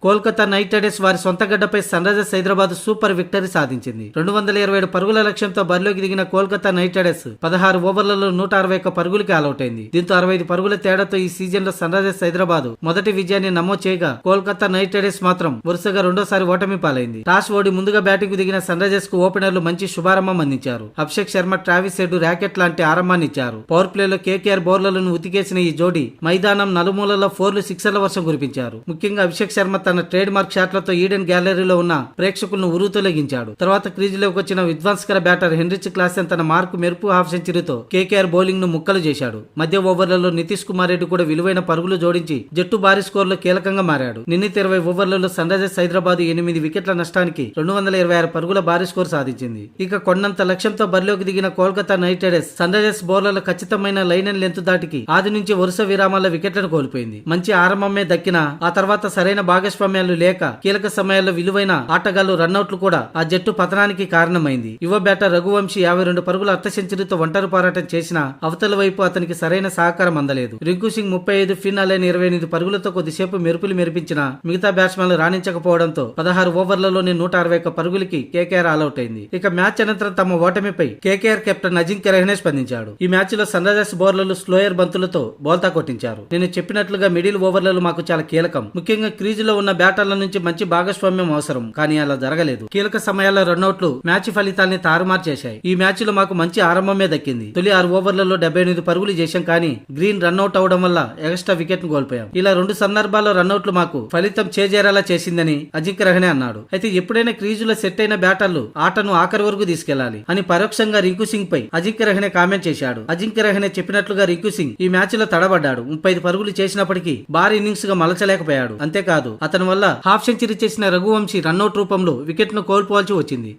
Kolkata knight riders వారి సొంత గడ్డపై Sunrisers Hyderabad super victory సాధించింది. 227 పరుగుల లక్ష్యంతో బరిలోకి దిగిన కోల్కతా నైట్ రైడర్స్ 16 ఓవర్లలో 161 పరుగులకి ఆలౌట్ అయింది. దీంతో 65 పరుగుల తేడాతో ఈ సీజన్ లో సన్ రైజర్స్ హైదరాబాద్ మొదటి విజయాన్ని నమోదు చేయగా, కోల్కతా నైట్ రైడర్స్ మాత్రం వరుసగా రెండోసారి ఓటమి పాలైంది. టాస్ ఓడి ముందుగా బ్యాటింగ్ కు దిగిన సన్ రైజర్స్ కు ఓపెనర్లు మంచి శుభారంభం అందించారు. Abhishek Sharma, Travis Head racket లాంటి ఆరంభాన్ని ఇచ్చారు. పవర్ ప్లేలో కేకేఆర్ బౌలర్లను ఉతికేసిన ఈ జోడీ మైదానం నలుమూలలో 4లు, 6ల వర్షం కురిపించారు. ముఖ్యంగా అభిషేక్ శర్మ తన ట్రేడ్ మార్క్ షాట్లతో ఈడెన్ గ్యాలరీలో ఉన్న ప్రేక్షకులను ఉరుతొలగించాడు. తర్వాత క్రీజులోకి వచ్చిన విధ్వంసకర బ్యాటర్ హెన్రిచ్ క్లాసెన్ తన మార్కు మెరుపు హాఫ్ సెంచరీతో కేకేఆర్ బౌలింగ్ ను ముక్కలు చేశాడు. మధ్య ఓవర్లలో నితీష్ కుమార్ రెడ్డి కూడా విలువైన పరుగులు జోడించి జట్టు భారీ స్కోర్లో కీలకంగా మారాడు. నిన్నటి 20 ఓవర్లలో సన్ రైజర్స్ హైదరాబాద్ 8 వికెట్ల నష్టానికి 226 పరుగుల భారీ స్కోర్ సాధించింది. ఇక కొండంత లక్ష్యంతో బరిలోకి దిగిన Kolkata knight riders Sunrisers బౌలర్ల ఖచ్చితమైన లైన్ అండ్ లెంత్ దాటికి ఆది నుంచి వరుస విరామాల వికెట్లను కోల్పోయింది. మంచి ఆరంభమే దక్కినా ఆ తర్వాత సరైన భాగస్వామ్యాలు లేక కీలక సమయాల్లో విలువైన ఆటగాళ్లు రన్అట్లు కూడా ఆ జట్టు పతనానికి కారణమైంది. యువ బ్యాటర్ రఘువంశీ 52 పరుగుల అర్ధ సెంచరీతో ఒంటరి పోరాటం చేసిన అవతల వైపు అతనికి సరైన సహకారం అందలేదు. రింకు సింగ్ 35, ఫిన్ అలైన్ 28 పరుగులతో కొద్దిసేపు మెరుపులు మెరిపించిన మిగతా బ్యాట్స్మెన్లు రాణించకపోవడంతో 16 ఓవర్లలోనే 161 పరుగులకి కేకేఆర్ ఆల్అౌట్ అయింది. ఇక మ్యాచ్ అనంతరం తమ ఓటమిపై కేకేఆర్ కెప్టెన్ అజింక్య రహానే స్పందించాడు. ఈ మ్యాచ్ లో సన్ రైజర్స్ బౌలర్లు స్లోయర్ బంతులతో బోల్తా కొట్టించారు. నేను చెప్పినట్లుగా మిడిల్ ఓవర్లలో మాకు చాలా కీలకం. ముఖ్యంగా క్రీజులో ఉన్న బ్యాటర్ల నుంచి మంచి భాగస్వామ్యం అవసరం, కానీ అలా జరగలేదు. కీలక సమయాల్లో రన్అట్లు మ్యాచ్ ఫలితాన్ని తారుమారు చేశాయి. ఈ మ్యాచ్ లో మాకు మంచి ఆరంభమే దక్కింది. తొలి 6 ఓవర్లలో 78 పరుగులు చేశాం, కానీ గ్రీన్ రన్అట్ అవడం వల్ల ఎక్స్ట్రా వికెట్ ను కోల్పోయాం. ఇలా 2 సందర్భాల్లో రన్అట్లు మాకు ఫలితం చేజేరేలా చేసిందని అజింక్య రహానే అన్నాడు. అయితే ఎప్పుడైనా క్రీజులో సెట్ అయిన బ్యాటర్లు ఆటను ఆఖరి వరకు తీసుకెళ్లాలి అని పరోక్షంగా రింకు సింగ్ పై అజింక్య రహానే కామెంట్ చేశాడు. అజింక్య రహానే చెప్పినట్లుగా రింకు సింగ్ ఈ మ్యాచ్ లో తడబడ్డాడు. 35 పరుగులు చేసినప్పటికీ భారీ ఇన్నింగ్స్ గా మలచలేకపోయాడు. అంతేకాదు అతని వల్ల హాఫ్ సెంచరీ చేసిన రఘువంశీ రన్అట్ రూపంలో వికెట్ ను కోల్పోవాల్సి వచ్చింది.